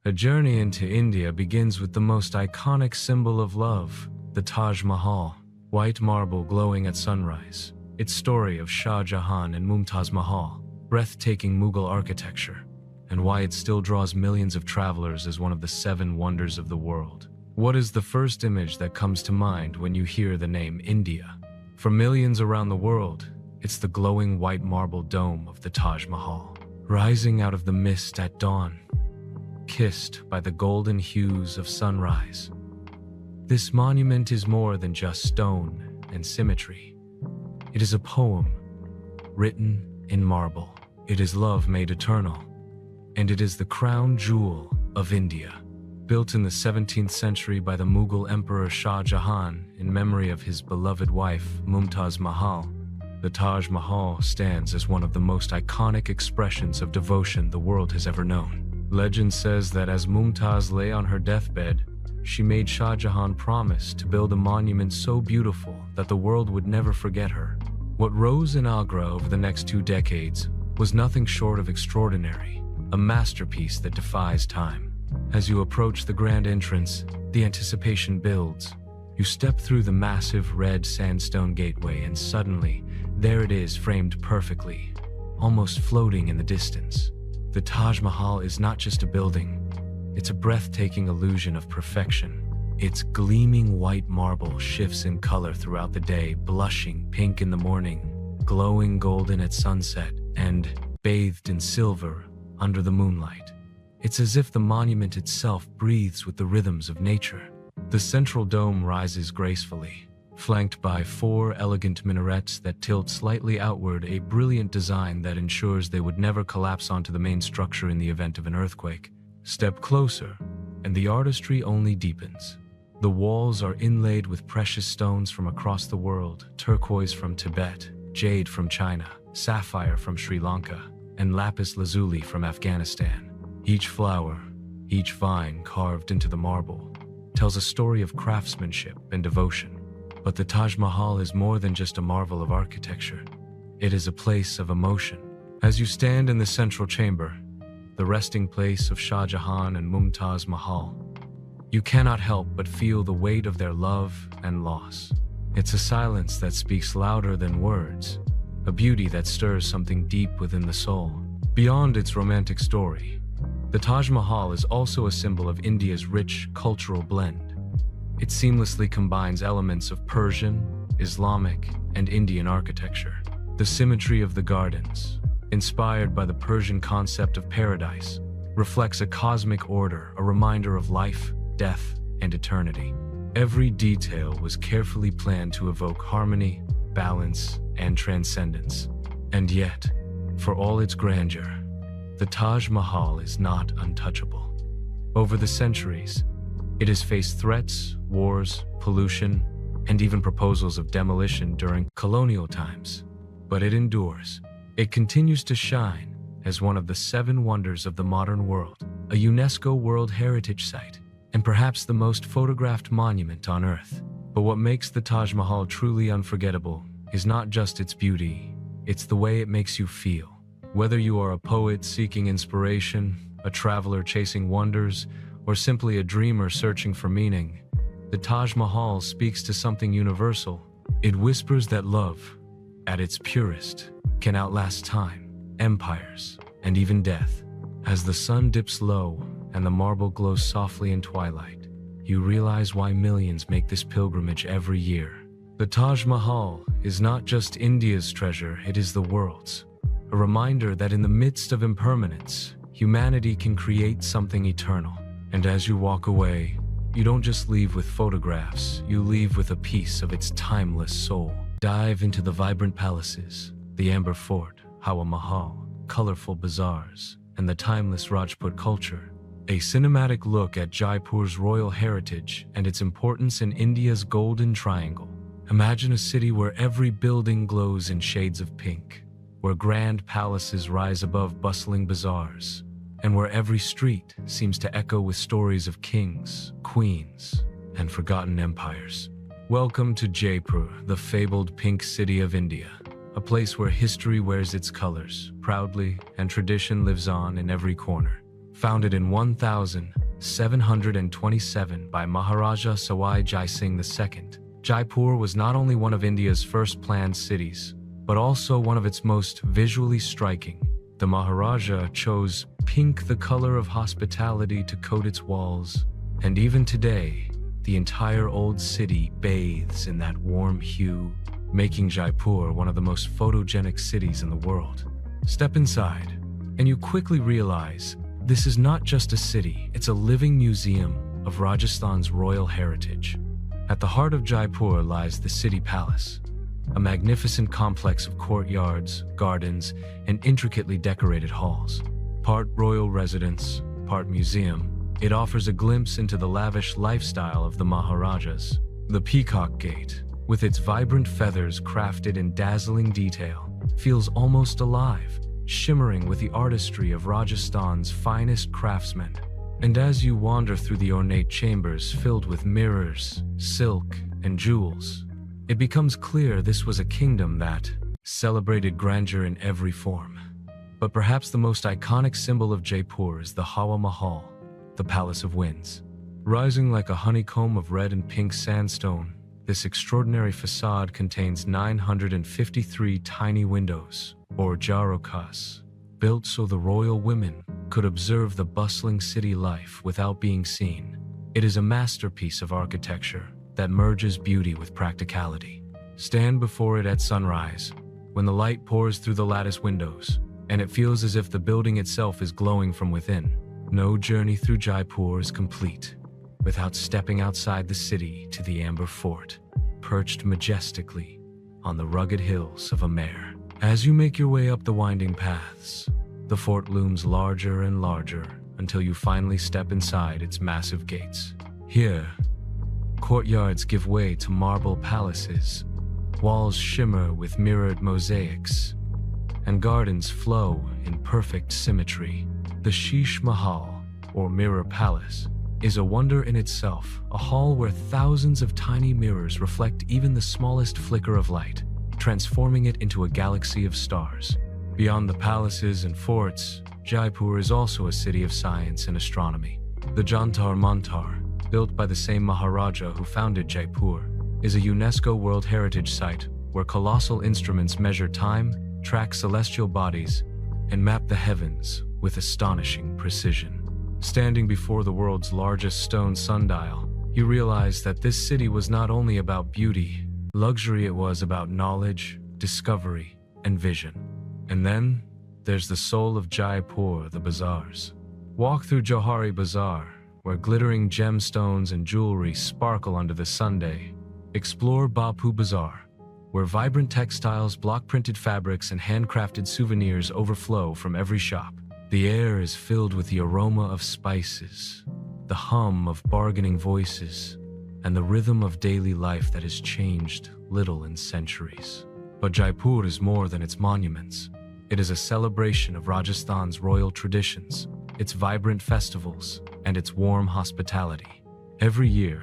A journey into India begins with the most iconic symbol of love, the Taj Mahal, white marble glowing at sunrise. Its story of Shah Jahan and Mumtaz Mahal, breathtaking Mughal architecture, and why it still draws millions of travelers as one of the 7 wonders of the world. What is the first image that comes to mind when you hear the name India? For millions around the world, it's the glowing white marble dome of the Taj Mahal, rising out of the mist at dawn, kissed by the golden hues of sunrise. This monument is more than just stone and symmetry. It is a poem, written in marble. It is love made eternal, and it is the crown jewel of India. Built in the 17th century by the Mughal Emperor Shah Jahan in memory of his beloved wife, Mumtaz Mahal, the Taj Mahal stands as one of the most iconic expressions of devotion the world has ever known. Legend says that as Mumtaz lay on her deathbed, she made Shah Jahan promise to build a monument so beautiful that the world would never forget her. What rose in Agra over the next 2 decades was nothing short of extraordinary, a masterpiece that defies time. As you approach the grand entrance, the anticipation builds. You step through the massive red sandstone gateway and suddenly, there it is framed perfectly, almost floating in the distance. The Taj Mahal is not just a building, it's a breathtaking illusion of perfection. Its gleaming white marble shifts in color throughout the day, blushing pink in the morning, glowing golden at sunset, and bathed in silver under the moonlight. It's as if the monument itself breathes with the rhythms of nature. The central dome rises gracefully, flanked by 4 elegant minarets that tilt slightly outward, a brilliant design that ensures they would never collapse onto the main structure in the event of an earthquake. Step closer, and the artistry only deepens. The walls are inlaid with precious stones from across the world, turquoise from Tibet, jade from China, sapphire from Sri Lanka, and lapis lazuli from Afghanistan. Each flower, each vine carved into the marble, tells a story of craftsmanship and devotion. But the Taj Mahal is more than just a marvel of architecture. It is a place of emotion. As you stand in the central chamber, the resting place of Shah Jahan and Mumtaz Mahal, you cannot help but feel the weight of their love and loss. It's a silence that speaks louder than words, a beauty that stirs something deep within the soul. Beyond its romantic story, the Taj Mahal is also a symbol of India's rich cultural blend. It seamlessly combines elements of Persian, Islamic, and Indian architecture. The symmetry of the gardens, inspired by the Persian concept of paradise, reflects a cosmic order, a reminder of life, death, and eternity. Every detail was carefully planned to evoke harmony, balance, and transcendence. And yet, for all its grandeur, the Taj Mahal is not untouchable. Over the centuries, it has faced threats, wars, pollution, and even proposals of demolition during colonial times. But it endures. It continues to shine as one of the 7 wonders of the modern world, a UNESCO World Heritage Site, and perhaps the most photographed monument on Earth. But what makes the Taj Mahal truly unforgettable is not just its beauty, it's the way it makes you feel. Whether you are a poet seeking inspiration, a traveler chasing wonders, or simply a dreamer searching for meaning, the Taj Mahal speaks to something universal. It whispers that love, at its purest, can outlast time, empires, and even death. As the sun dips low and the marble glows softly in twilight, you realize why millions make this pilgrimage every year. The Taj Mahal is not just India's treasure, it is the world's. A reminder that in the midst of impermanence, humanity can create something eternal. And as you walk away, you don't just leave with photographs, you leave with a piece of its timeless soul. Dive into the vibrant palaces, the Amber Fort, Hawa Mahal, colorful bazaars, and the timeless Rajput culture. A cinematic look at Jaipur's royal heritage and its importance in India's Golden Triangle. Imagine a city where every building glows in shades of pink, where grand palaces rise above bustling bazaars, and where every street seems to echo with stories of kings, queens, and forgotten empires. Welcome to Jaipur, the fabled pink city of India, a place where history wears its colors proudly and tradition lives on in every corner. Founded in 1727 by Maharaja Sawai Jai Singh II, Jaipur was not only one of India's first planned cities, but also one of its most visually striking. The Maharaja chose pink, the color of hospitality, to coat its walls, and even today, the entire old city bathes in that warm hue, making Jaipur one of the most photogenic cities in the world. Step inside, and you quickly realize this is not just a city, it's a living museum of Rajasthan's royal heritage. At the heart of Jaipur lies the city palace, a magnificent complex of courtyards, gardens, and intricately decorated halls. Part royal residence, part museum, it offers a glimpse into the lavish lifestyle of the Maharajas. The Peacock Gate, with its vibrant feathers crafted in dazzling detail, feels almost alive, shimmering with the artistry of Rajasthan's finest craftsmen. And as you wander through the ornate chambers filled with mirrors, silk, and jewels, it becomes clear this was a kingdom that celebrated grandeur in every form. But perhaps the most iconic symbol of Jaipur is the Hawa Mahal, the Palace of Winds. Rising like a honeycomb of red and pink sandstone, this extraordinary facade contains 953 tiny windows, or jharokas, built so the royal women could observe the bustling city life without being seen. It is a masterpiece of architecture that merges beauty with practicality. Stand before it at sunrise, when the light pours through the lattice windows, and it feels as if the building itself is glowing from within. No journey through Jaipur is complete without stepping outside the city to the Amber Fort, perched majestically on the rugged hills of Embark. As you make your way up the winding paths, the fort looms larger and larger until you finally step inside its massive gates. Here, courtyards give way to marble palaces, walls shimmer with mirrored mosaics, and gardens flow in perfect symmetry. The Sheesh Mahal, or Mirror Palace, is a wonder in itself, a hall where thousands of tiny mirrors reflect even the smallest flicker of light, transforming it into a galaxy of stars. Beyond the palaces and forts, Jaipur is also a city of science and astronomy. The Jantar Mantar, built by the same Maharaja who founded Jaipur, is a UNESCO World Heritage Site where colossal instruments measure time, track celestial bodies, and map the heavens with astonishing precision. Standing before the world's largest stone sundial, you realize that this city was not only about beauty, luxury, it was about knowledge, discovery, and vision. And then, there's the soul of Jaipur, the bazaars. Walk through Johari Bazaar, where glittering gemstones and jewelry sparkle under the sunday. Explore Bapu Bazaar, where vibrant textiles, block-printed fabrics, and handcrafted souvenirs overflow from every shop. The air is filled with the aroma of spices, the hum of bargaining voices, and the rhythm of daily life that has changed little in centuries. But Jaipur is more than its monuments. It is a celebration of Rajasthan's royal traditions, its vibrant festivals, and its warm hospitality. Every year,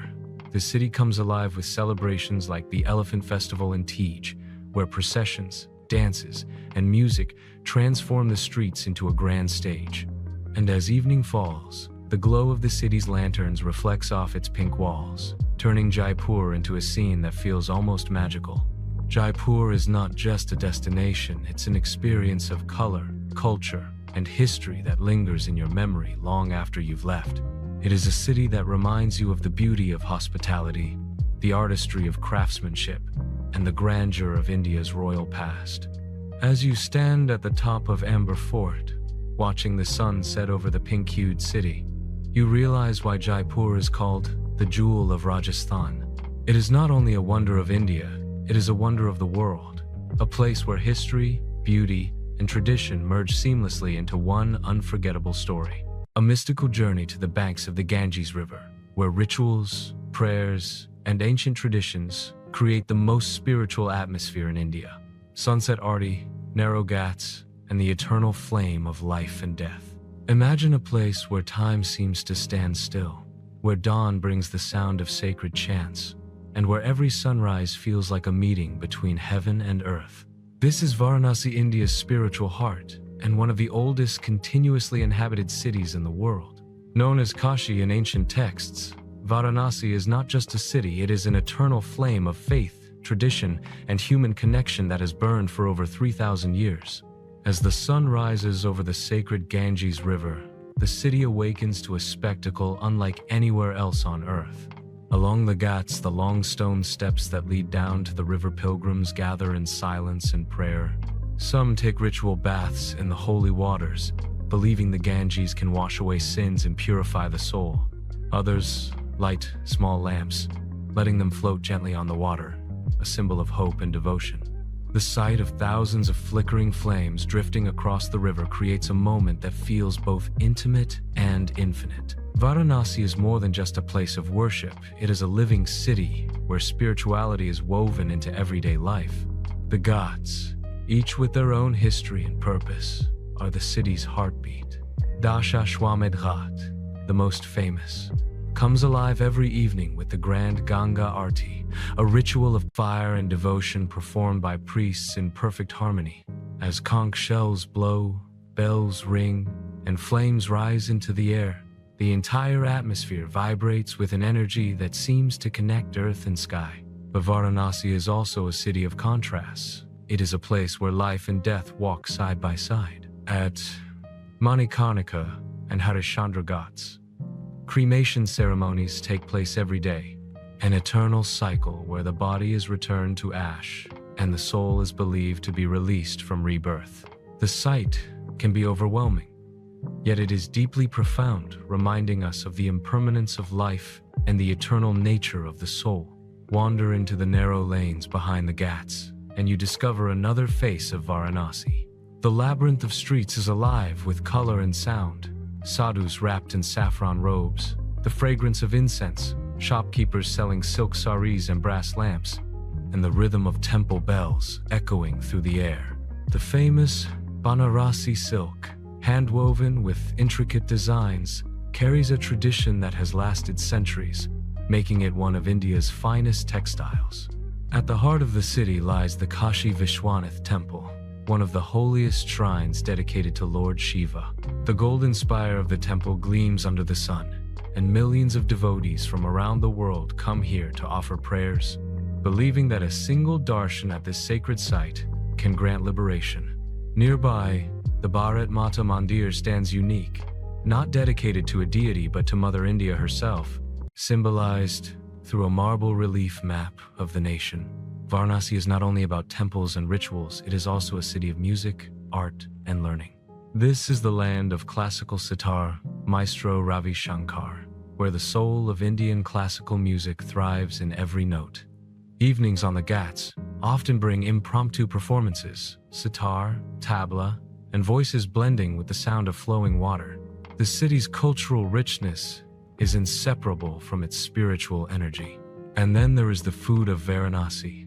the city comes alive with celebrations like the Elephant Festival in Tej, where processions, dances, and music transform the streets into a grand stage. And as evening falls, the glow of the city's lanterns reflects off its pink walls, turning Jaipur into a scene that feels almost magical. Jaipur is not just a destination, it's an experience of color, culture, and history that lingers in your memory long after you've left. It is a city that reminds you of the beauty of hospitality, the artistry of craftsmanship, and the grandeur of India's royal past. As you stand at the top of Amber Fort, watching the sun set over the pink-hued city, you realize why Jaipur is called the Jewel of Rajasthan. It is not only a wonder of India, it is a wonder of the world, a place where history, beauty, and tradition merge seamlessly into one unforgettable story. A mystical journey to the banks of the Ganges River, where rituals, prayers, and ancient traditions create the most spiritual atmosphere in India. Sunset Aarti, narrow ghats, and the eternal flame of life and death. Imagine a place where time seems to stand still, where dawn brings the sound of sacred chants, and where every sunrise feels like a meeting between heaven and earth. This is Varanasi, India's spiritual heart, and one of the oldest continuously inhabited cities in the world. Known as Kashi in ancient texts, Varanasi is not just a city, it is an eternal flame of faith, tradition, and human connection that has burned for over 3,000 years. As the sun rises over the sacred Ganges River, the city awakens to a spectacle unlike anywhere else on earth. Along the ghats, the long stone steps that lead down to the river, pilgrims gather in silence and prayer. Some take ritual baths in the holy waters, believing the Ganges can wash away sins and purify the soul. Others light small lamps, letting them float gently on the water, a symbol of hope and devotion. The sight of thousands of flickering flames drifting across the river creates a moment that feels both intimate and infinite. Varanasi is more than just a place of worship, it is a living city where spirituality is woven into everyday life. The ghats, each with their own history and purpose, are the city's heartbeat. Dashashwamedh Ghat, the most famous, comes alive every evening with the grand Ganga Aarti, a ritual of fire and devotion performed by priests in perfect harmony. As conch shells blow, bells ring, and flames rise into the air, the entire atmosphere vibrates with an energy that seems to connect earth and sky. But Varanasi is also a city of contrasts. It is a place where life and death walk side by side. At Manikarnika and Harishchandra Ghats, cremation ceremonies take place every day, an eternal cycle where the body is returned to ash and the soul is believed to be released from rebirth. The sight can be overwhelming, yet it is deeply profound, reminding us of the impermanence of life and the eternal nature of the soul. Wander into the narrow lanes behind the ghats, and you discover another face of Varanasi. The labyrinth of streets is alive with color and sound. Sadhus wrapped in saffron robes, the fragrance of incense, shopkeepers selling silk saris and brass lamps, and the rhythm of temple bells echoing through the air. The famous Banarasi silk, handwoven with intricate designs, carries a tradition that has lasted centuries, making it one of India's finest textiles. At the heart of the city lies the Kashi Vishwanath Temple, one of the holiest shrines dedicated to Lord Shiva. The golden spire of the temple gleams under the sun, and millions of devotees from around the world come here to offer prayers, believing that a single darshan at this sacred site can grant liberation. Nearby, the Bharat Mata Mandir stands unique, not dedicated to a deity but to Mother India herself, symbolized through a marble relief map of the nation. Varanasi is not only about temples and rituals, it is also a city of music, art, and learning. This is the land of classical sitar, Maestro Ravi Shankar, where the soul of Indian classical music thrives in every note. Evenings on the ghats often bring impromptu performances, sitar, tabla, and voices blending with the sound of flowing water. The city's cultural richness is inseparable from its spiritual energy. And then there is the food of Varanasi,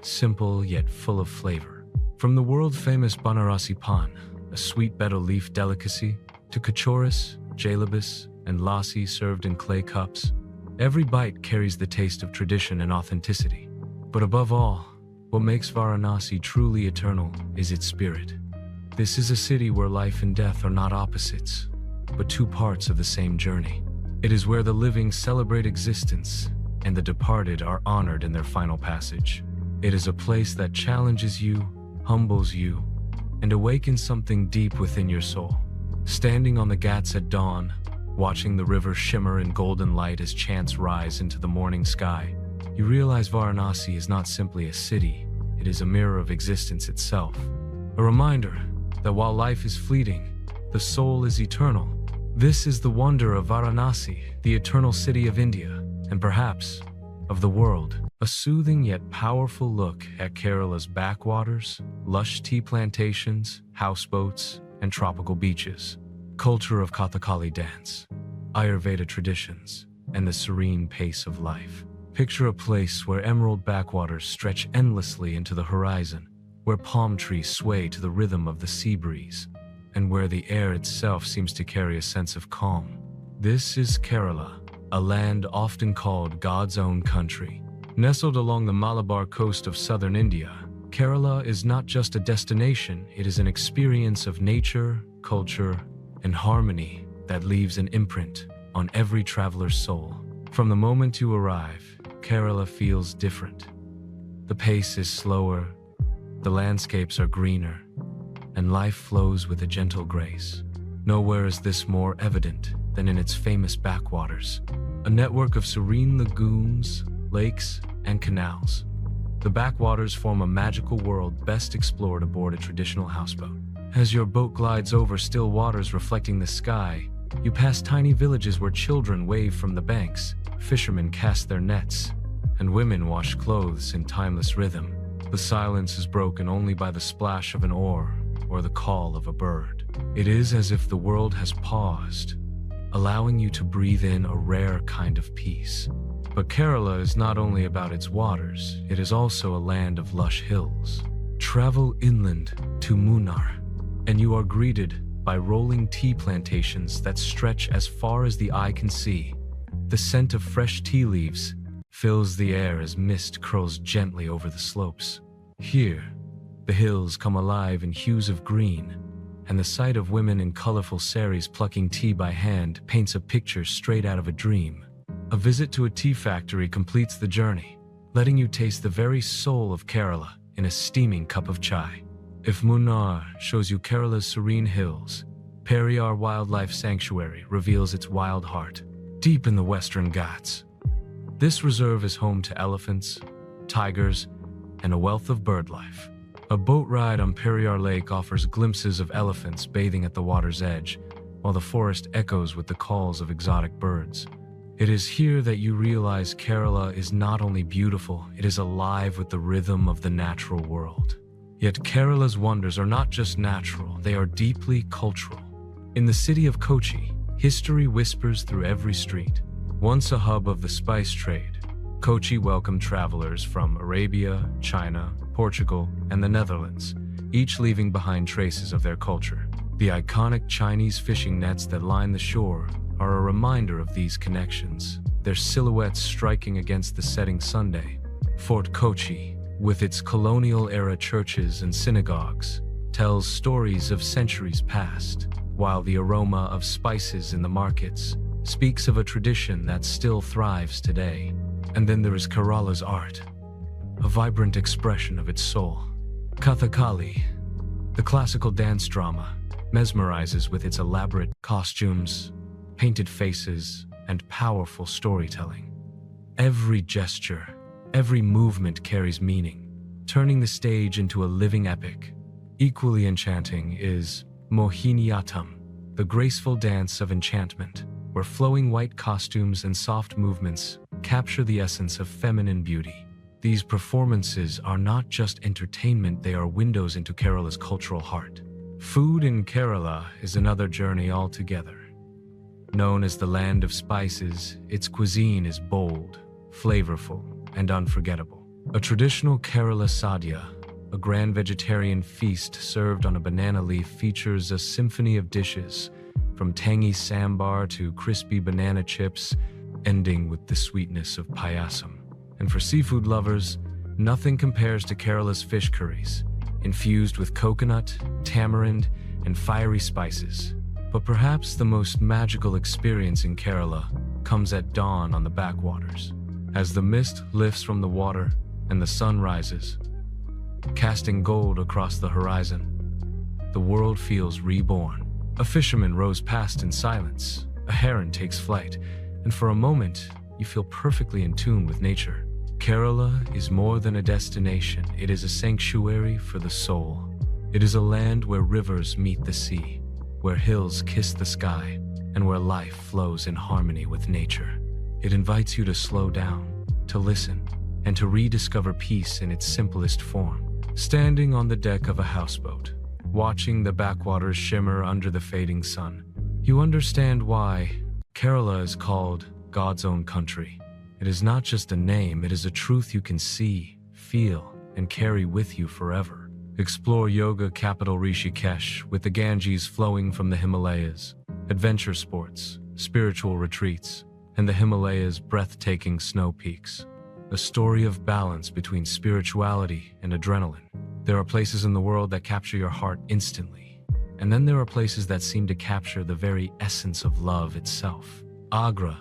simple yet full of flavor. From the world-famous Banarasi pan, a sweet betel leaf delicacy, to kachoris, jalebis, and lassi served in clay cups, every bite carries the taste of tradition and authenticity. But above all, what makes Varanasi truly eternal is its spirit. This is a city where life and death are not opposites, but two parts of the same journey. It is where the living celebrate existence and the departed are honored in their final passage. It is a place that challenges you, humbles you, and awakens something deep within your soul. Standing on the ghats at dawn, watching the river shimmer in golden light as chants rise into the morning sky, you realize Varanasi is not simply a city, it is a mirror of existence itself. A reminder that while life is fleeting, the soul is eternal. This is the wonder of Varanasi, the eternal city of India, and perhaps of the world. A soothing yet powerful look at Kerala's backwaters, lush tea plantations, houseboats, and tropical beaches, culture of Kathakali dance, Ayurveda traditions, and the serene pace of life. Picture a place where emerald backwaters stretch endlessly into the horizon, where palm trees sway to the rhythm of the sea breeze, and where the air itself seems to carry a sense of calm. This is Kerala, a land often called God's own country. Nestled along the Malabar coast of southern India, Kerala is not just a destination, it is an experience of nature, culture, and harmony that leaves an imprint on every traveler's soul. From the moment you arrive, Kerala feels different. The pace is slower, the landscapes are greener, and life flows with a gentle grace. Nowhere is this more evident than in its famous backwaters, a network of serene lagoons, lakes, and canals. The backwaters form a magical world best explored aboard a traditional houseboat. As your boat glides over still waters reflecting the sky, you pass tiny villages where children wave from the banks, fishermen cast their nets, and women wash clothes in timeless rhythm. The silence is broken only by the splash of an oar or the call of a bird. It is as if the world has paused, allowing you to breathe in a rare kind of peace. But Kerala is not only about its waters, it is also a land of lush hills. Travel inland to Munnar, and you are greeted by rolling tea plantations that stretch as far as the eye can see. The scent of fresh tea leaves fills the air as mist curls gently over the slopes. Here, the hills come alive in hues of green, and the sight of women in colorful saris plucking tea by hand paints a picture straight out of a dream. A visit to a tea factory completes the journey, letting you taste the very soul of Kerala in a steaming cup of chai. If Munnar shows you Kerala's serene hills, Periyar Wildlife Sanctuary reveals its wild heart, deep in the western ghats. This reserve is home to elephants, tigers, and a wealth of bird life. A boat ride on Periyar Lake offers glimpses of elephants bathing at the water's edge, while the forest echoes with the calls of exotic birds. It is here that you realize Kerala is not only beautiful, it is alive with the rhythm of the natural world. Yet Kerala's wonders are not just natural, they are deeply cultural. In the city of Kochi, history whispers through every street. Once a hub of the spice trade, Kochi welcomed travelers from Arabia, China, Portugal, and the Netherlands, each leaving behind traces of their culture. The iconic Chinese fishing nets that line the shore are a reminder of these connections, their silhouettes striking against the setting Sunday. Fort Kochi, with its colonial-era churches and synagogues, tells stories of centuries past, while the aroma of spices in the markets speaks of a tradition that still thrives today. And then there is Kerala's art, a vibrant expression of its soul. Kathakali, the classical dance drama, mesmerizes with its elaborate costumes, painted faces, and powerful storytelling. Every gesture, every movement carries meaning, turning the stage into a living epic. Equally enchanting is Mohiniyattam, the graceful dance of enchantment, where flowing white costumes and soft movements capture the essence of feminine beauty. These performances are not just entertainment, they are windows into Kerala's cultural heart. Food in Kerala is another journey altogether. Known as the land of spices, its cuisine is bold, flavorful, and unforgettable. A traditional Kerala sadhya, a grand vegetarian feast served on a banana leaf, features a symphony of dishes, from tangy sambar to crispy banana chips, ending with the sweetness of payasam. And for seafood lovers, nothing compares to Kerala's fish curries, infused with coconut, tamarind, and fiery spices. But perhaps the most magical experience in Kerala comes at dawn on the backwaters. As the mist lifts from the water and the sun rises, casting gold across the horizon, the world feels reborn. A fisherman rows past in silence, a heron takes flight, and for a moment, you feel perfectly in tune with nature. Kerala is more than a destination, it is a sanctuary for the soul. It is a land where rivers meet the sea, where hills kiss the sky, and where life flows in harmony with nature. It invites you to slow down, to listen, and to rediscover peace in its simplest form. Standing on the deck of a houseboat, watching the backwaters shimmer under the fading sun, you understand why Kerala is called God's own country. It is not just a name, it is a truth you can see, feel, and carry with you forever. Explore yoga capital Rishikesh with the Ganges flowing from the Himalayas, adventure sports, spiritual retreats, and the Himalayas' breathtaking snow peaks. A story of balance between spirituality and adrenaline. There are places in the world that capture your heart instantly. And then there are places that seem to capture the very essence of love itself. Agra,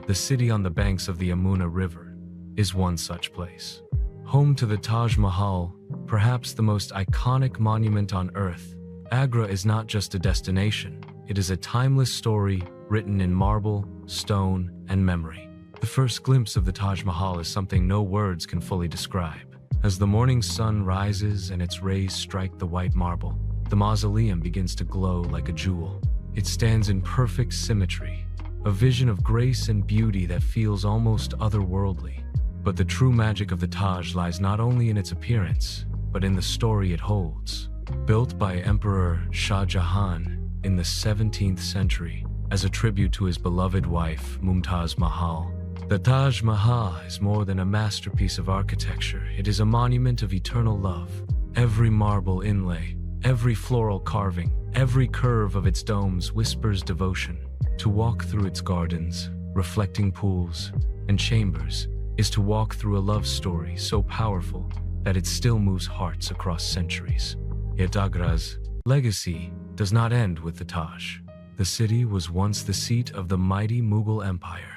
the city on the banks of the Yamuna River, is one such place. Home to the Taj Mahal, perhaps the most iconic monument on earth, Agra is not just a destination. It is a timeless story written in marble, stone, and memory. The first glimpse of the Taj Mahal is something no words can fully describe. As the morning sun rises and its rays strike the white marble, the mausoleum begins to glow like a jewel. It stands in perfect symmetry, a vision of grace and beauty that feels almost otherworldly. But the true magic of the Taj lies not only in its appearance, but in the story it holds. Built by Emperor Shah Jahan in the 17th century as a tribute to his beloved wife, Mumtaz Mahal, the Taj Mahal is more than a masterpiece of architecture. It is a monument of eternal love. Every marble inlay, every floral carving, every curve of its domes whispers devotion. To walk through its gardens, reflecting pools, and chambers is to walk through a love story so powerful that it still moves hearts across centuries. Yet Agra's legacy does not end with the Taj. The city was once the seat of the mighty Mughal Empire,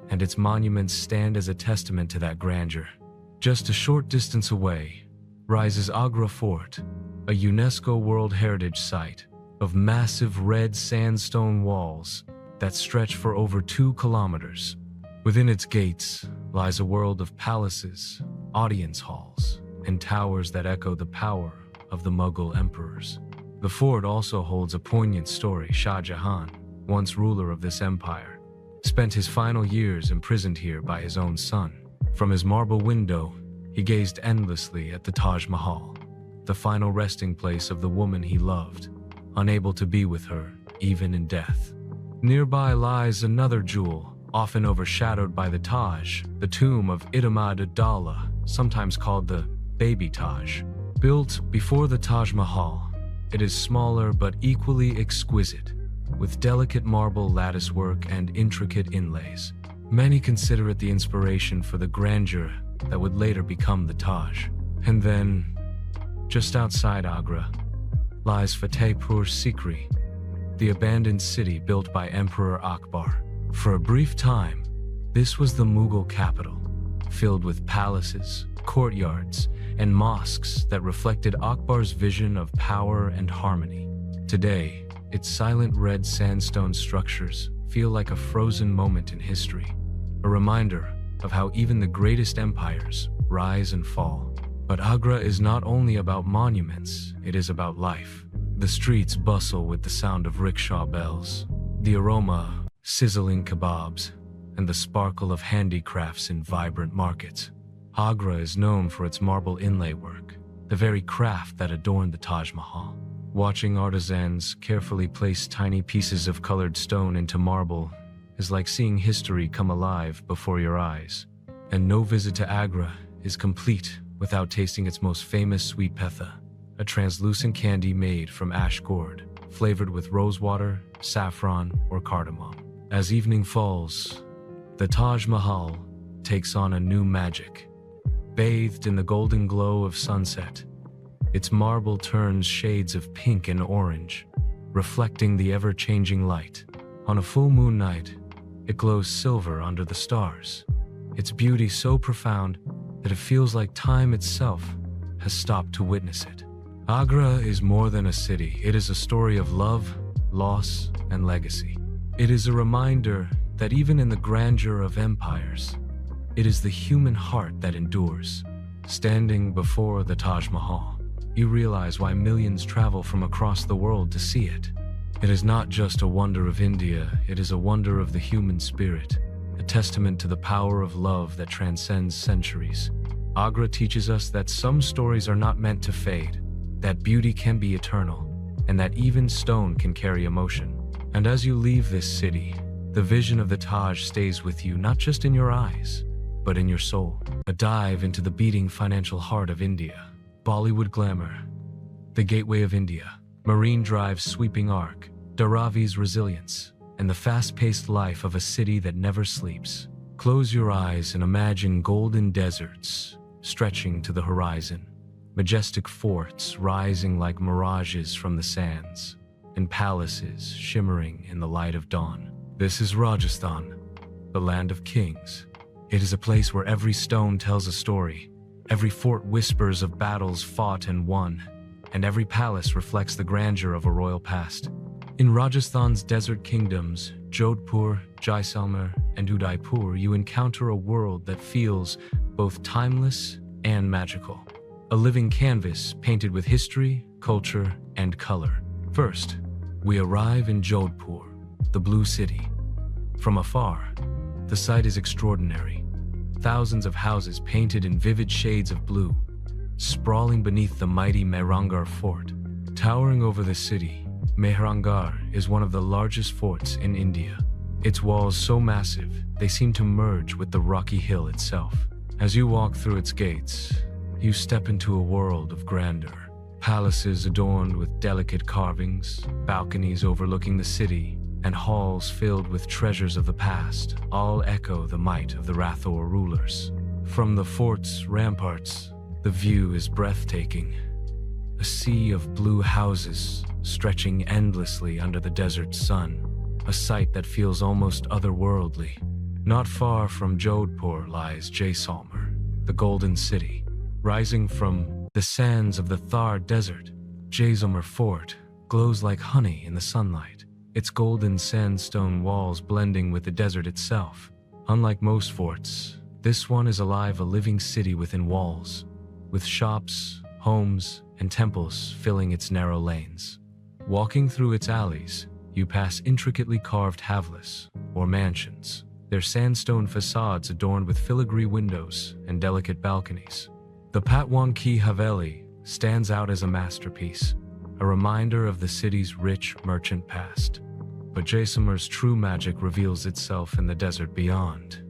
and its monuments stand as a testament to that grandeur. Just a short distance away rises Agra Fort, a UNESCO World Heritage Site of massive red sandstone walls that stretch for over 2 kilometers. Within its gates lies a world of palaces, audience halls, and towers that echo the power of the Mughal emperors. The fort also holds a poignant story. Shah Jahan, once ruler of this empire, spent his final years imprisoned here by his own son. From his marble window, he gazed endlessly at the Taj Mahal, the final resting place of the woman he loved, unable to be with her even in death. Nearby lies another jewel, often overshadowed by the Taj, the tomb of Ihmad-ud-Dawla, sometimes called the Baby Taj. Built before the Taj Mahal, it is smaller but equally exquisite, with delicate marble latticework and intricate inlays. Many consider it the inspiration for the grandeur that would later become the Taj. And then, just outside Agra, lies Fatehpur Sikri, the abandoned city built by Emperor Akbar. For a brief time, this was the Mughal capital, filled with palaces, courtyards, and mosques that reflected Akbar's vision of power and harmony. Today, its silent red sandstone structures feel like a frozen moment in history, a reminder of how even the greatest empires rise and fall. But Agra is not only about monuments, it is about life. The streets bustle with the sound of rickshaw bells, the aroma of sizzling kebabs, and the sparkle of handicrafts in vibrant markets. Agra is known for its marble inlay work, the very craft that adorned the Taj Mahal. Watching artisans carefully place tiny pieces of colored stone into marble is like seeing history come alive before your eyes. And no visit to Agra is complete without tasting its most famous sweet petha, a translucent candy made from ash gourd, flavored with rosewater, saffron, or cardamom. As evening falls, the Taj Mahal takes on a new magic. Bathed in the golden glow of sunset, its marble turns shades of pink and orange, reflecting the ever-changing light. On a full moon night, it glows silver under the stars, its beauty so profound that it feels like time itself has stopped to witness it. Agra is more than a city. It is a story of love, loss, and legacy. It is a reminder that even in the grandeur of empires, it is the human heart that endures. Standing before the Taj Mahal, you realize why millions travel from across the world to see it. It is not just a wonder of India, it is a wonder of the human spirit, a testament to the power of love that transcends centuries. Agra teaches us that some stories are not meant to fade, that beauty can be eternal, and that even stone can carry emotion. And as you leave this city, the vision of the Taj stays with you not just in your eyes, but in your soul. A dive into the beating financial heart of India, Bollywood glamour, the gateway of India, Marine Drive's sweeping arc, Dharavi's resilience, and the fast-paced life of a city that never sleeps. Close your eyes and imagine golden deserts stretching to the horizon, majestic forts rising like mirages from the sands, and palaces shimmering in the light of dawn. This is Rajasthan, the land of kings. It is a place where every stone tells a story, every fort whispers of battles fought and won, and every palace reflects the grandeur of a royal past. In Rajasthan's desert kingdoms, Jodhpur, Jaisalmer, and Udaipur, you encounter a world that feels both timeless and magical. A living canvas painted with history, culture, and color. First, we arrive in Jodhpur, the blue city. From afar, the sight is extraordinary. Thousands of houses painted in vivid shades of blue, sprawling beneath the mighty Mehrangarh fort. Towering over the city, Mehrangarh is one of the largest forts in India. Its walls so massive, they seem to merge with the rocky hill itself. As you walk through its gates, you step into a world of grandeur. Palaces adorned with delicate carvings, balconies overlooking the city, and halls filled with treasures of the past, all echo the might of the Rathore rulers. From the fort's ramparts, the view is breathtaking. A sea of blue houses stretching endlessly under the desert sun, a sight that feels almost otherworldly. Not far from Jodhpur lies Jaisalmer, the golden city. Rising from the sands of the Thar Desert, Jaisalmer Fort glows like honey in the sunlight, its golden sandstone walls blending with the desert itself. Unlike most forts, this one is alive, a living city within walls, with shops, homes, and temples filling its narrow lanes. Walking through its alleys, you pass intricately carved havlas, or mansions, their sandstone facades adorned with filigree windows and delicate balconies. The Patwan Ki Haveli stands out as a masterpiece, a reminder of the city's rich merchant past. But Jaisalmer's true magic reveals itself in the desert beyond.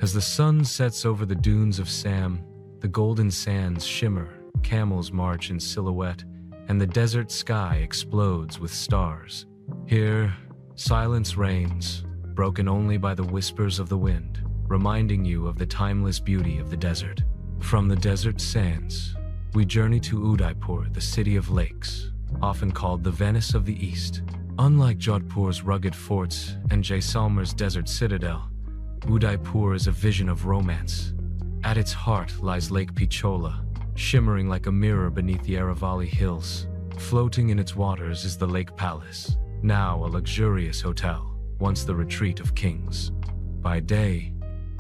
As the sun sets over the dunes of Sam, the golden sands shimmer, camels march in silhouette, and the desert sky explodes with stars. Here, silence reigns, broken only by the whispers of the wind, reminding you of the timeless beauty of the desert. From the desert sands, we journey to Udaipur, the city of lakes, often called the Venice of the East. Unlike Jodhpur's rugged forts and Jaisalmer's desert citadel, Udaipur is a vision of romance. At its heart lies Lake Pichola, shimmering like a mirror beneath the Aravalli hills. Floating in its waters is the Lake Palace, now a luxurious hotel, once the retreat of kings. By day,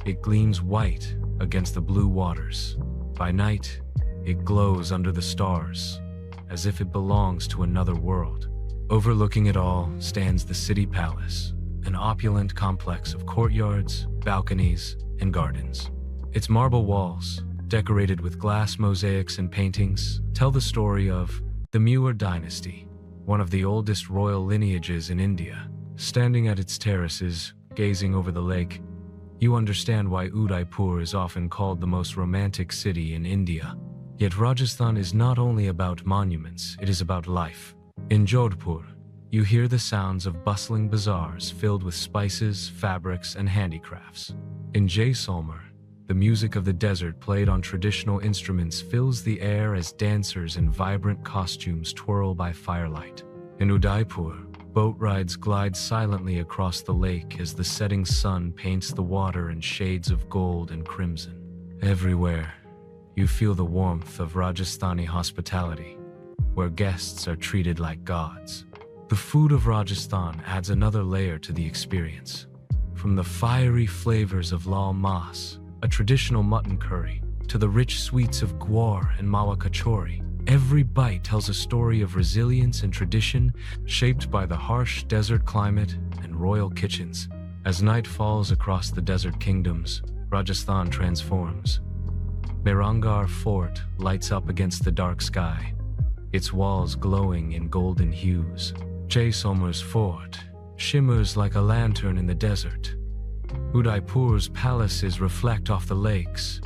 it gleams white against the blue waters. By night, it glows under the stars, as if it belongs to another world. Overlooking it all stands the city palace, an opulent complex of courtyards, balconies, and gardens. Its marble walls, decorated with glass mosaics and paintings, tell the story of the Muir dynasty, one of the oldest royal lineages in India. Standing at its terraces, gazing over the lake, you understand why Udaipur is often called the most romantic city in India. Yet Rajasthan is not only about monuments, it is about life. In Jodhpur, you hear the sounds of bustling bazaars filled with spices, fabrics, and handicrafts. In Jaisalmer, the music of the desert played on traditional instruments fills the air as dancers in vibrant costumes twirl by firelight. In Udaipur, boat rides glide silently across the lake as the setting sun paints the water in shades of gold and crimson. Everywhere, you feel the warmth of Rajasthani hospitality, where guests are treated like gods. The food of Rajasthan adds another layer to the experience. From the fiery flavors of lal mas, a traditional mutton curry, to the rich sweets of gwar and mawa kachori, every bite tells a story of resilience and tradition shaped by the harsh desert climate and royal kitchens. As night falls across the desert kingdoms, Rajasthan transforms. Mehrangarh Fort lights up against the dark sky, its walls glowing in golden hues. Jaisalmer's fort shimmers like a lantern in the desert. Udaipur's palaces reflect off the lakes,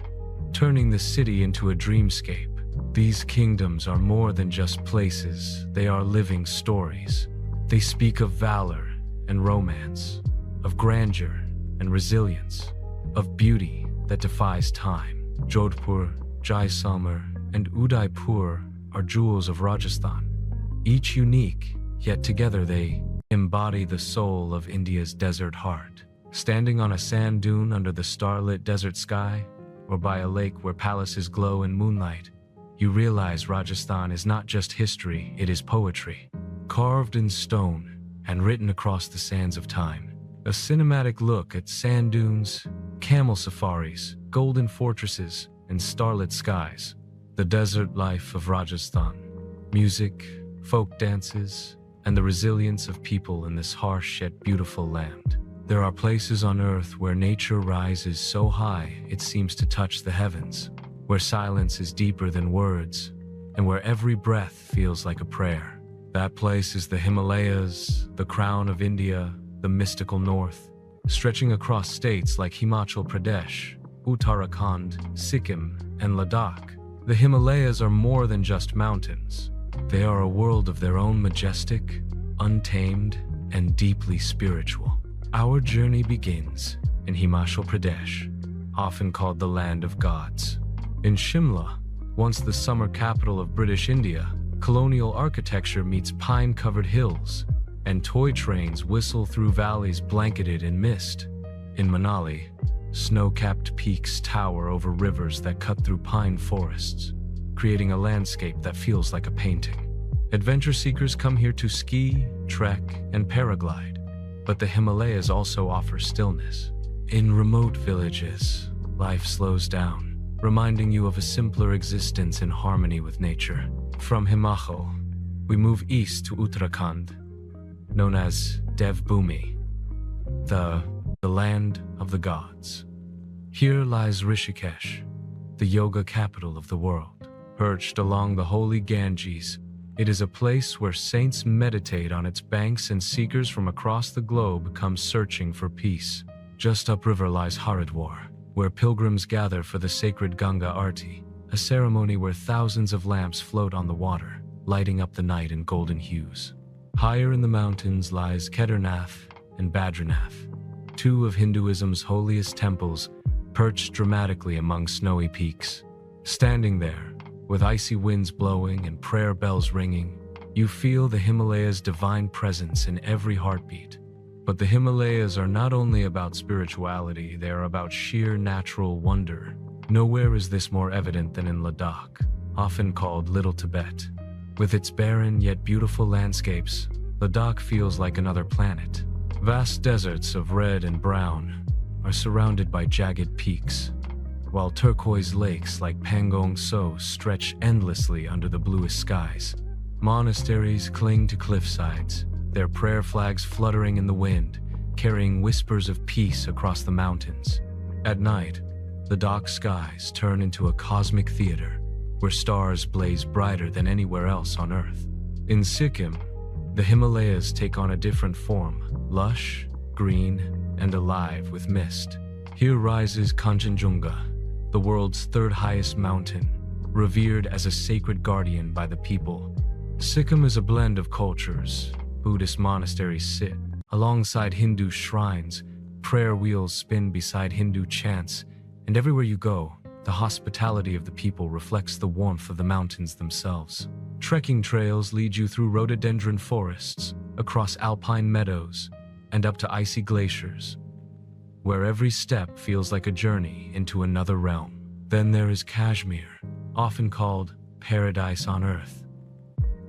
turning the city into a dreamscape. These kingdoms are more than just places, they are living stories. They speak of valor and romance, of grandeur and resilience, of beauty that defies time. Jodhpur, Jaisalmer, and Udaipur are jewels of Rajasthan. Each unique, yet together they embody the soul of India's desert heart. Standing on a sand dune under the starlit desert sky, or by a lake where palaces glow in moonlight, you realize Rajasthan is not just history, it is poetry. Carved in stone and written across the sands of time. A cinematic look at sand dunes, camel safaris, golden fortresses, and starlit skies. The desert life of Rajasthan. Music, folk dances, and the resilience of people in this harsh yet beautiful land. There are places on earth where nature rises so high it seems to touch the heavens, where silence is deeper than words, and where every breath feels like a prayer. That place is the Himalayas, the crown of India, the mystical north, stretching across states like Himachal Pradesh, Uttarakhand, Sikkim, and Ladakh. The Himalayas are more than just mountains. They are a world of their own, majestic, untamed, and deeply spiritual. Our journey begins in Himachal Pradesh, often called the land of gods. In Shimla, once the summer capital of British India, colonial architecture meets pine-covered hills, and toy trains whistle through valleys blanketed in mist. In Manali, snow-capped peaks tower over rivers that cut through pine forests, creating a landscape that feels like a painting. Adventure seekers come here to ski, trek, and paraglide, but the Himalayas also offer stillness. In remote villages, life slows down, reminding you of a simpler existence in harmony with nature. From Himachal, we move east to Uttarakhand, known as Devbhumi, the land of the gods. Here lies Rishikesh, the yoga capital of the world. Perched along the holy Ganges, it is a place where saints meditate on its banks and seekers from across the globe come searching for peace. Just upriver lies Haridwar, where pilgrims gather for the sacred Ganga Aarti, a ceremony where thousands of lamps float on the water, lighting up the night in golden hues. Higher in the mountains lies Kedarnath and Badrinath, two of Hinduism's holiest temples, perched dramatically among snowy peaks. Standing there, with icy winds blowing and prayer bells ringing, you feel the Himalayas' divine presence in every heartbeat. But the Himalayas are not only about spirituality, they are about sheer natural wonder. Nowhere is this more evident than in Ladakh, often called Little Tibet. With its barren yet beautiful landscapes, Ladakh feels like another planet. Vast deserts of red and brown are surrounded by jagged peaks, while turquoise lakes like Pangong So stretch endlessly under the bluest skies. Monasteries cling to cliffsides, their prayer flags fluttering in the wind, carrying whispers of peace across the mountains. At night, the dark skies turn into a cosmic theater, where stars blaze brighter than anywhere else on Earth. In Sikkim, the Himalayas take on a different form, lush, green, and alive with mist. Here rises Kanchenjunga, the world's third highest mountain, revered as a sacred guardian by the people. Sikkim is a blend of cultures. Buddhist monasteries sit alongside Hindu shrines, prayer wheels spin beside Hindu chants, and everywhere you go, the hospitality of the people reflects the warmth of the mountains themselves. Trekking trails lead you through rhododendron forests, across alpine meadows, and up to icy glaciers, where every step feels like a journey into another realm. Then there is Kashmir, often called paradise on earth.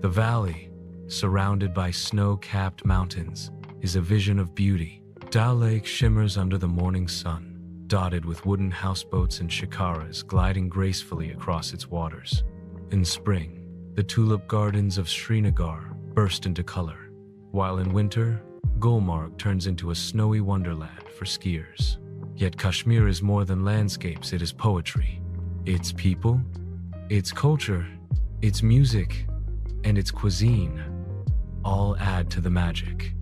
The valley, surrounded by snow-capped mountains, is a vision of beauty. Dal Lake shimmers under the morning sun, dotted with wooden houseboats and shikaras gliding gracefully across its waters. In spring, the tulip gardens of Srinagar burst into color, while in winter, Gulmarg turns into a snowy wonderland for skiers. Yet Kashmir is more than landscapes, it is poetry. Its people, its culture, its music, and its cuisine all add to the magic,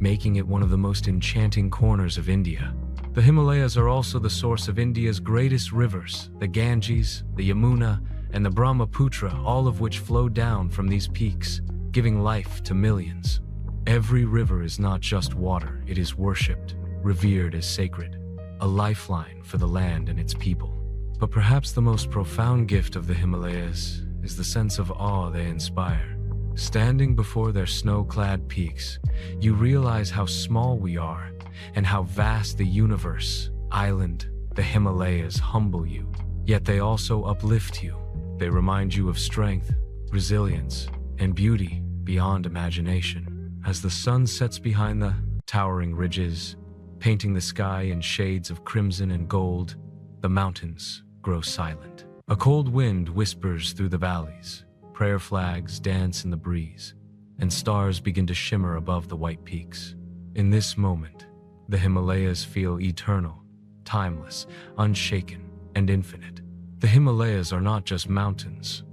making it one of the most enchanting corners of India. The Himalayas are also the source of India's greatest rivers, the Ganges, the Yamuna, and the Brahmaputra, all of which flow down from these peaks, giving life to millions. Every river is not just water, it is worshipped, revered as sacred, a lifeline for the land and its people. But perhaps the most profound gift of the Himalayas is the sense of awe they inspire. Standing before their snow-clad peaks, you realize how small we are and how vast the universe, island, the Himalayas humble you. Yet they also uplift you. They remind you of strength, resilience, and beauty beyond imagination. As the sun sets behind the towering ridges, painting the sky in shades of crimson and gold, the mountains grow silent. A cold wind whispers through the valleys, prayer flags dance in the breeze, and stars begin to shimmer above the white peaks. In this moment, the Himalayas feel eternal, timeless, unshaken, and infinite. The Himalayas are not just mountains.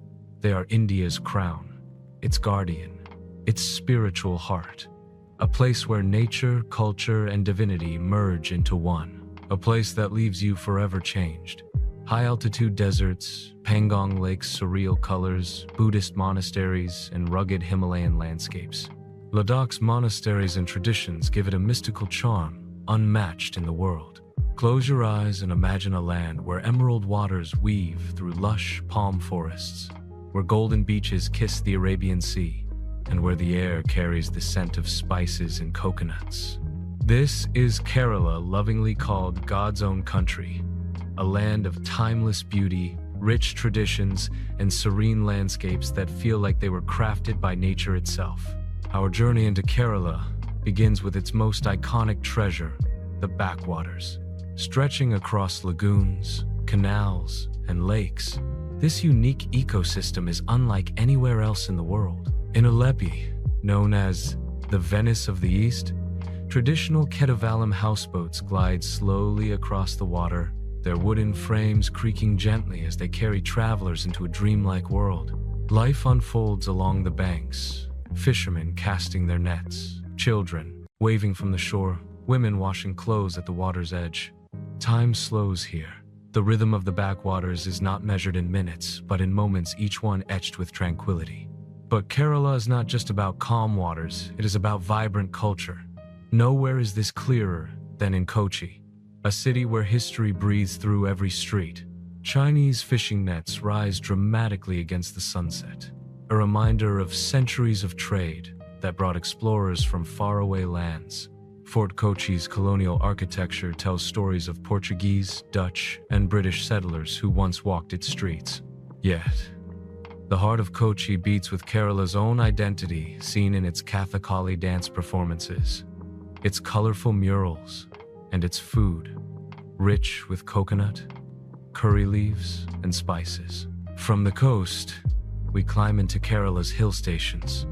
They are India's crown, its guardian, its spiritual heart. A place where nature, culture, and divinity merge into one. A place that leaves you forever changed. High-altitude deserts, Pangong Lake's surreal colors, Buddhist monasteries, and rugged Himalayan landscapes. Ladakh's monasteries and traditions give it a mystical charm, unmatched in the world. Close your eyes and imagine a land where emerald waters weave through lush palm forests, where golden beaches kiss the Arabian Sea, and where the air carries the scent of spices and coconuts. This is Kerala, lovingly called God's own country, a land of timeless beauty, rich traditions, and serene landscapes that feel like they were crafted by nature itself. Our journey into Kerala begins with its most iconic treasure, the backwaters. Stretching across lagoons, canals, and lakes, this unique ecosystem is unlike anywhere else in the world. In Aleppi, known as the Venice of the East, traditional Ketavalam houseboats glide slowly across the water, their wooden frames creaking gently as they carry travelers into a dreamlike world. Life unfolds along the banks, fishermen casting their nets, children waving from the shore, women washing clothes at the water's edge. Time slows here. The rhythm of the backwaters is not measured in minutes, but in moments, each one etched with tranquility. But Kerala is not just about calm waters, it is about vibrant culture. Nowhere is this clearer than in Kochi, a city where history breathes through every street. Chinese fishing nets rise dramatically against the sunset, a reminder of centuries of trade that brought explorers from faraway lands. Fort Kochi's colonial architecture tells stories of Portuguese, Dutch, and British settlers who once walked its streets. Yet, the heart of Kochi beats with Kerala's own identity, seen in its Kathakali dance performances, its colorful murals, and its food, rich with coconut, curry leaves, and spices. From the coast, we climb into Kerala's hill stations,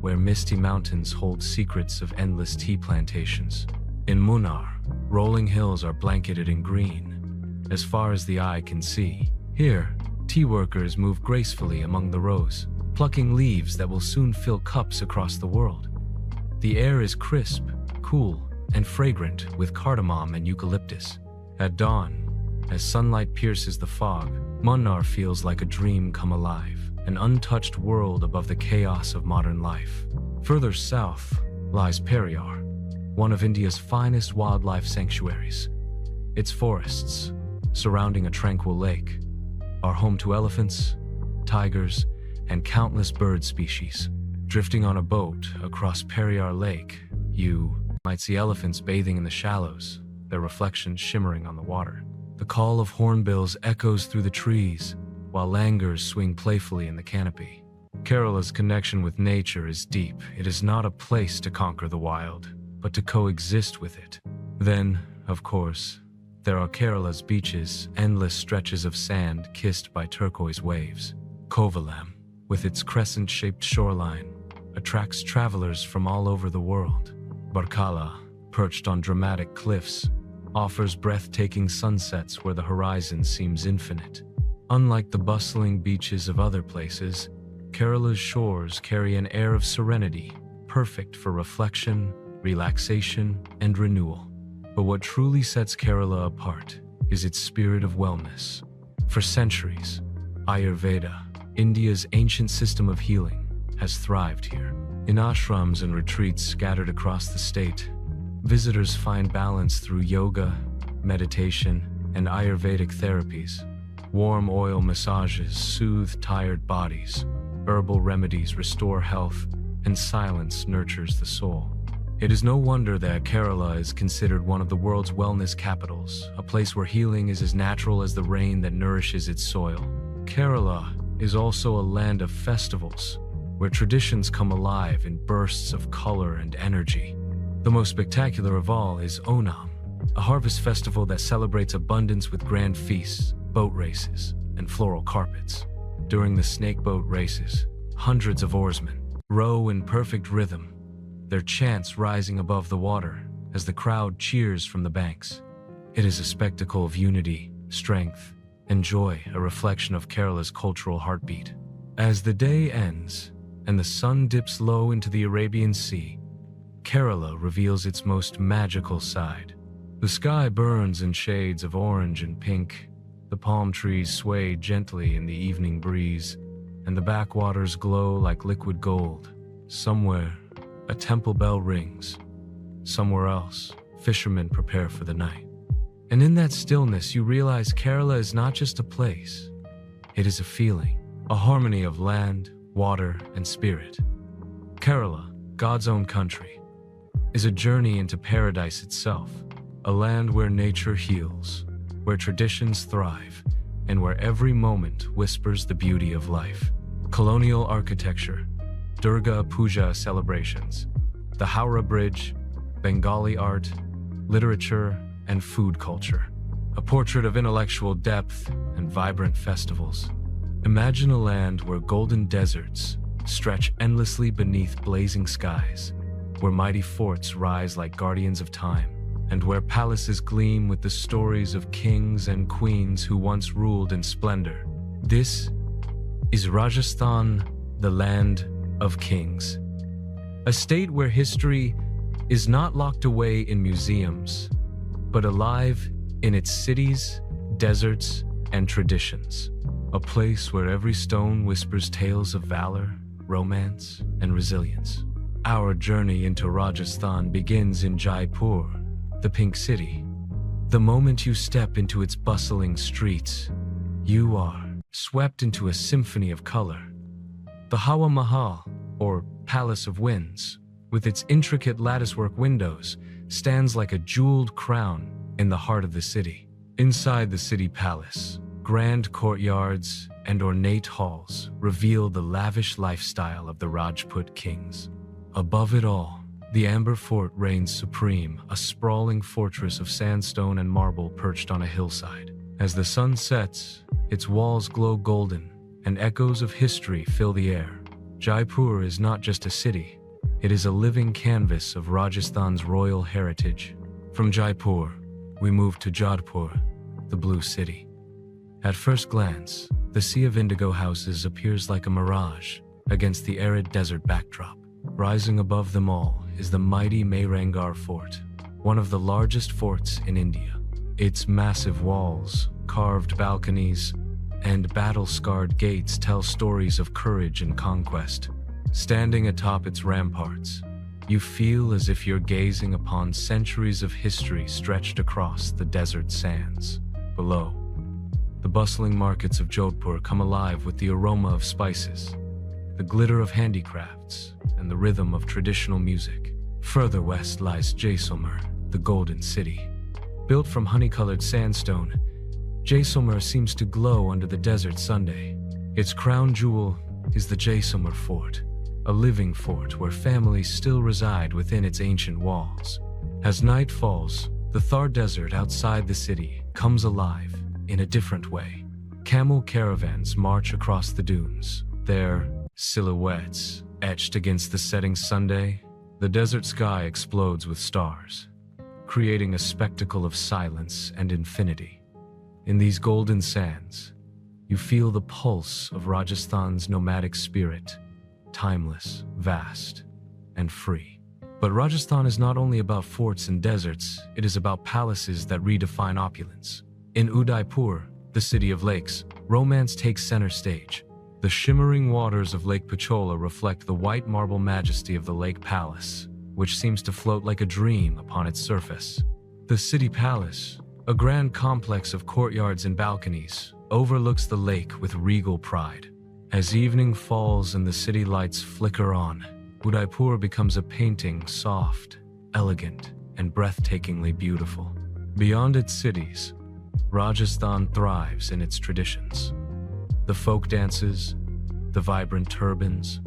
where misty mountains hold secrets of endless tea plantations. In Munnar, rolling hills are blanketed in green, as far as the eye can see. Here, tea workers move gracefully among the rows, plucking leaves that will soon fill cups across the world. The air is crisp, cool, and fragrant with cardamom and eucalyptus. At dawn, as sunlight pierces the fog, Munnar feels like a dream come alive, an untouched world above the chaos of modern life. Further south lies Periyar, one of India's finest wildlife sanctuaries. Its forests, surrounding a tranquil lake, are home to elephants, tigers, and countless bird species. Drifting on a boat across Periyar Lake, you might see elephants bathing in the shallows, their reflections shimmering on the water. The call of hornbills echoes through the trees, while langurs swing playfully in the canopy. Kerala's connection with nature is deep. It is not a place to conquer the wild, but to coexist with it. Then, of course, there are Kerala's beaches, endless stretches of sand kissed by turquoise waves. Kovalam, with its crescent-shaped shoreline, attracts travelers from all over the world. Barkala, perched on dramatic cliffs, offers breathtaking sunsets where the horizon seems infinite. Unlike the bustling beaches of other places, Kerala's shores carry an air of serenity, perfect for reflection, relaxation, and renewal. But what truly sets Kerala apart is its spirit of wellness. For centuries, Ayurveda, India's ancient system of healing, has thrived here. In ashrams and retreats scattered across the state, visitors find balance through yoga, meditation, and Ayurvedic therapies. Warm oil massages soothe tired bodies, herbal remedies restore health, and silence nurtures the soul. It is no wonder that Kerala is considered one of the world's wellness capitals, a place where healing is as natural as the rain that nourishes its soil. Kerala is also a land of festivals, where traditions come alive in bursts of color and energy. The most spectacular of all is Onam, a harvest festival that celebrates abundance with grand feasts, boat races, and floral carpets. During the snake boat races, hundreds of oarsmen row in perfect rhythm, their chants rising above the water as the crowd cheers from the banks. It is a spectacle of unity, strength, and joy, a reflection of Kerala's cultural heartbeat. As the day ends and the sun dips low into the Arabian Sea, Kerala reveals its most magical side. The sky burns in shades of orange and pink, the palm trees sway gently in the evening breeze, and the backwaters glow like liquid gold. Somewhere, a temple bell rings. Somewhere else, fishermen prepare for the night. And in that stillness, you realize Kerala is not just a place. It is a feeling, a harmony of land, water, and spirit. Kerala, God's own country, is a journey into paradise itself, a land where nature heals, where traditions thrive, and where every moment whispers the beauty of life. Colonial architecture, Durga Puja celebrations, the Howrah Bridge, Bengali art, literature, and food culture. A portrait of intellectual depth and vibrant festivals. Imagine a land where golden deserts stretch endlessly beneath blazing skies, where mighty forts rise like guardians of time, and where palaces gleam with the stories of kings and queens who once ruled in splendor. This is Rajasthan, the land of kings. A state where history is not locked away in museums, but alive in its cities, deserts, and traditions. A place where every stone whispers tales of valor, romance, and resilience. Our journey into Rajasthan begins in Jaipur, the Pink City. The moment you step into its bustling streets, you are swept into a symphony of color. The Taj Mahal, or Palace of Winds, with its intricate latticework windows, stands like a jeweled crown in the heart of the city. Inside the city palace, grand courtyards and ornate halls reveal the lavish lifestyle of the Rajput kings. Above it all, the Amber Fort reigns supreme, a sprawling fortress of sandstone and marble perched on a hillside. As the sun sets, its walls glow golden, and echoes of history fill the air. Jaipur is not just a city, it is a living canvas of Rajasthan's royal heritage. From Jaipur, we move to Jodhpur, the Blue City. At first glance, the sea of indigo houses appears like a mirage against the arid desert backdrop. Rising above them all is the mighty Mehrangarh Fort, one of the largest forts in India. Its massive walls, carved balconies, and battle-scarred gates tell stories of courage and conquest. Standing atop its ramparts, you feel as if you're gazing upon centuries of history stretched across the desert sands. Below, the bustling markets of Jodhpur come alive with the aroma of spices, the glitter of handicrafts, and the rhythm of traditional music. Further west lies Jaisalmer, the Golden City. Built from honey-colored sandstone, Jaisalmer seems to glow under the desert Sunday. Its crown jewel is the Jaisalmer Fort, a living fort where families still reside within its ancient walls. As night falls, the Thar Desert outside the city comes alive in a different way. Camel caravans march across the dunes, their silhouettes etched against the setting Sunday. The desert sky explodes with stars, creating a spectacle of silence and infinity. In these golden sands, you feel the pulse of Rajasthan's nomadic spirit, timeless, vast, and free. But Rajasthan is not only about forts and deserts, it is about palaces that redefine opulence. In Udaipur, the city of lakes, romance takes center stage. The shimmering waters of Lake Pichola reflect the white marble majesty of the Lake Palace, which seems to float like a dream upon its surface. The city palace, a grand complex of courtyards and balconies, overlooks the lake with regal pride. As evening falls and the city lights flicker on, Udaipur becomes a painting, soft, elegant, and breathtakingly beautiful. Beyond its cities, Rajasthan thrives in its traditions. The folk dances, the vibrant turbans,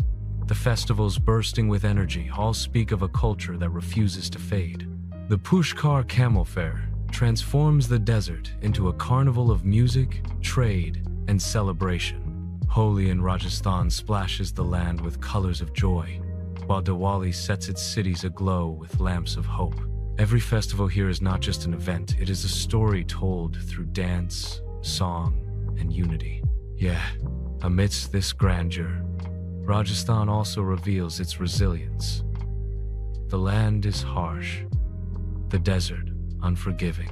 the festivals bursting with energy all speak of a culture that refuses to fade. The Pushkar camel fair transforms the desert into a carnival of music, trade, and celebration. Holi in Rajasthan splashes the land with colors of joy, while Diwali sets its cities aglow with lamps of hope. Every festival here is not just an event, it is a story told through dance, song, and unity. Yeah, amidst this grandeur, Rajasthan also reveals its resilience. The land is harsh, the desert unforgiving,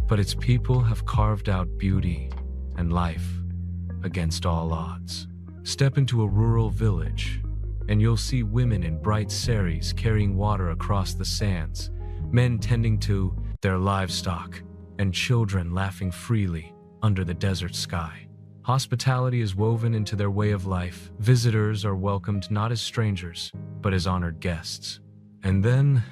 but its people have carved out beauty and life against all odds. Step into a rural village, and you'll see women in bright saris carrying water across the sands, men tending to their livestock, and children laughing freely under the desert sky. Hospitality is woven into their way of life. Visitors are welcomed not as strangers, but as honored guests. And then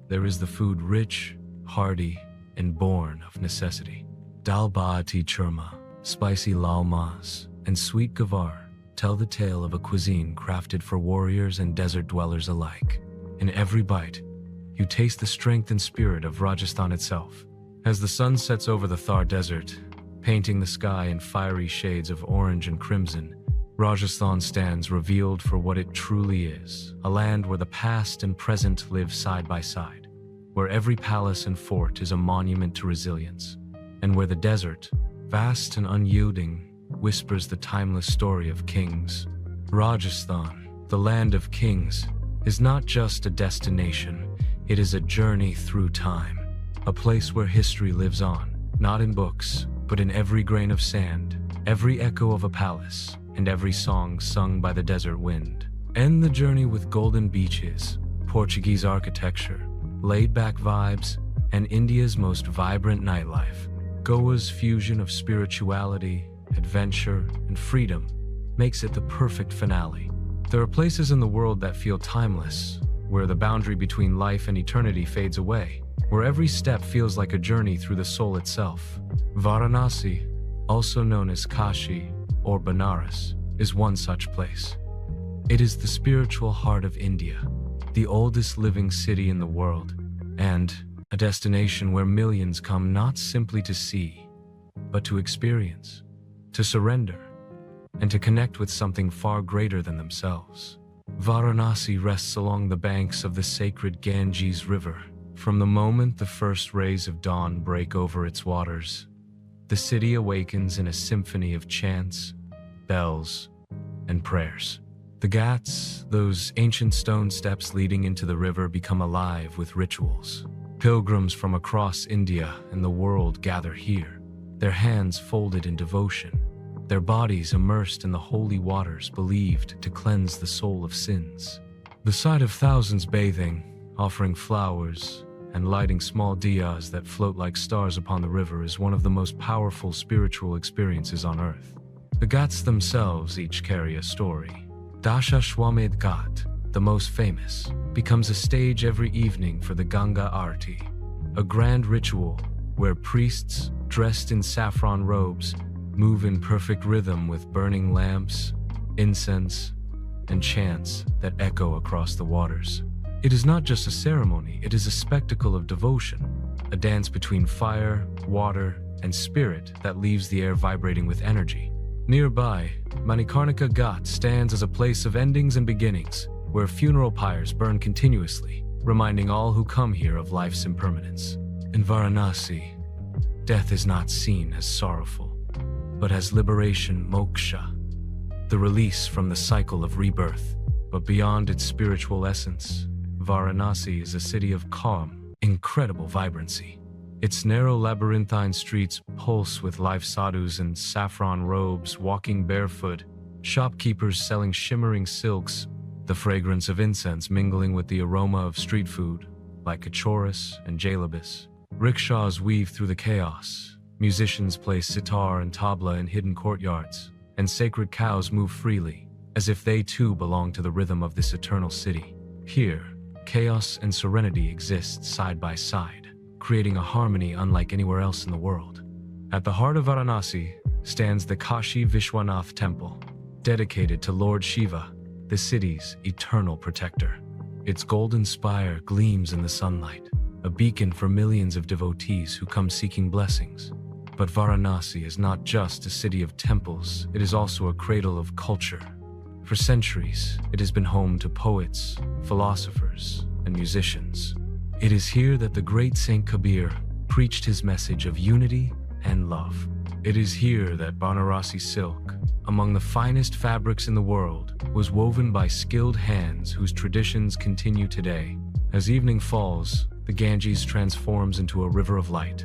there is the food, rich, hearty, and born of necessity. Dal bati churma, spicy lal mas, and sweet gavar tell the tale of a cuisine crafted for warriors and desert dwellers alike. In every bite, you taste the strength and spirit of Rajasthan itself. As the sun sets over the Thar Desert, painting the sky in fiery shades of orange and crimson, Rajasthan stands revealed for what it truly is, a land where the past and present live side by side, where every palace and fort is a monument to resilience, and where the desert, vast and unyielding, whispers the timeless story of kings. Rajasthan, the land of kings, is not just a destination, it is a journey through time, a place where history lives on, not in books, but in every grain of sand, every echo of a palace, and every song sung by the desert wind. End the journey with golden beaches, Portuguese architecture, laid-back vibes, and India's most vibrant nightlife. Goa's fusion of spirituality, adventure, and freedom makes it the perfect finale. There are places in the world that feel timeless, where the boundary between life and eternity fades away, where every step feels like a journey through the soul itself. Varanasi, also known as Kashi or Benares, is one such place. It is the spiritual heart of India, the oldest living city in the world, and a destination where millions come not simply to see, but to experience, to surrender, and to connect with something far greater than themselves. Varanasi rests along the banks of the sacred Ganges River. From the moment the first rays of dawn break over its waters, the city awakens in a symphony of chants, bells, and prayers. The ghats, those ancient stone steps leading into the river, become alive with rituals. Pilgrims from across India and the world gather here, their hands folded in devotion, their bodies immersed in the holy waters believed to cleanse the soul of sins. The sight of thousands bathing, offering flowers, and lighting small diyas that float like stars upon the river is one of the most powerful spiritual experiences on earth. The ghats themselves each carry a story. Dashashwamedh Ghat, the most famous, becomes a stage every evening for the Ganga Aarti, a grand ritual where priests, dressed in saffron robes, move in perfect rhythm with burning lamps, incense, and chants that echo across the waters. It is not just a ceremony, it is a spectacle of devotion, a dance between fire, water, and spirit that leaves the air vibrating with energy. Nearby, Manikarnika Ghat stands as a place of endings and beginnings, where funeral pyres burn continuously, reminding all who come here of life's impermanence. In Varanasi, death is not seen as sorrowful, but as liberation, moksha, the release from the cycle of rebirth. But beyond its spiritual essence, Varanasi is a city of calm, incredible vibrancy. Its narrow labyrinthine streets pulse with life sadhus in saffron robes walking barefoot, shopkeepers selling shimmering silks, the fragrance of incense mingling with the aroma of street food, like kachoris and jalebis. Rickshaws weave through the chaos, Musicians play sitar and tabla in hidden courtyards, and sacred cows move freely, as if they too belong to the rhythm of this eternal city. Here, chaos and serenity exist side by side, creating a harmony unlike anywhere else in the world. At the heart of Varanasi stands the Kashi Vishwanath Temple, dedicated to Lord Shiva, the city's eternal protector. Its golden spire gleams in the sunlight, a beacon for millions of devotees who come seeking blessings. But Varanasi is not just a city of temples, it is also a cradle of culture. For centuries, it has been home to poets, philosophers, and musicians. It is here that the great Saint Kabir preached his message of unity and love. It is here that Banarasi silk, among the finest fabrics in the world, was woven by skilled hands whose traditions continue today. As evening falls, the Ganges transforms into a river of light.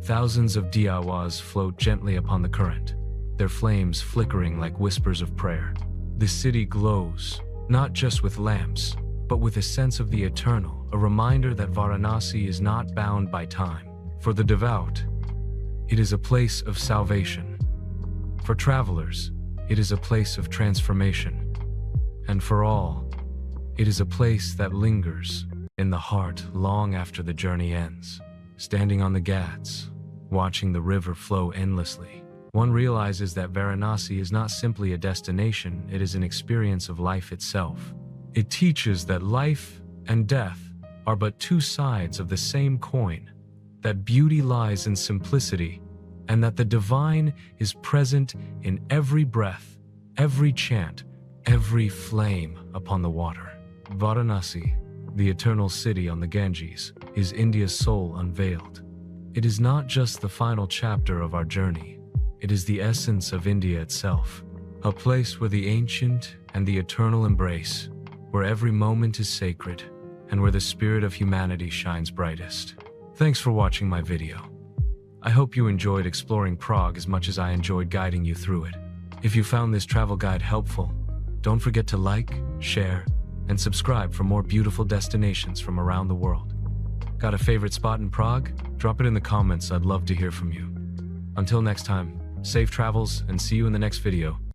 Thousands of diyawas float gently upon the current, their flames flickering like whispers of prayer. The city glows, not just with lamps, but with a sense of the eternal, a reminder that Varanasi is not bound by time. For the devout, it is a place of salvation. For travelers, it is a place of transformation. And for all, it is a place that lingers in the heart long after the journey ends. Standing on the ghats, watching the river flow endlessly, one realizes that Varanasi is not simply a destination, it is an experience of life itself. It teaches that life and death are but two sides of the same coin, that beauty lies in simplicity, and that the divine is present in every breath, every chant, every flame upon the water. Varanasi, the eternal city on the Ganges, is India's soul unveiled. It is not just the final chapter of our journey, it is the essence of India itself, a place where the ancient and the eternal embrace, where every moment is sacred, and where the spirit of humanity shines brightest. Thanks for watching my video. I hope you enjoyed exploring Prague as much as I enjoyed guiding you through it. If you found this travel guide helpful, don't forget to like, share, and subscribe for more beautiful destinations from around the world. Got a favorite spot in Prague? Drop it in the comments, I'd love to hear from you. Until next time, safe travels and see you in the next video.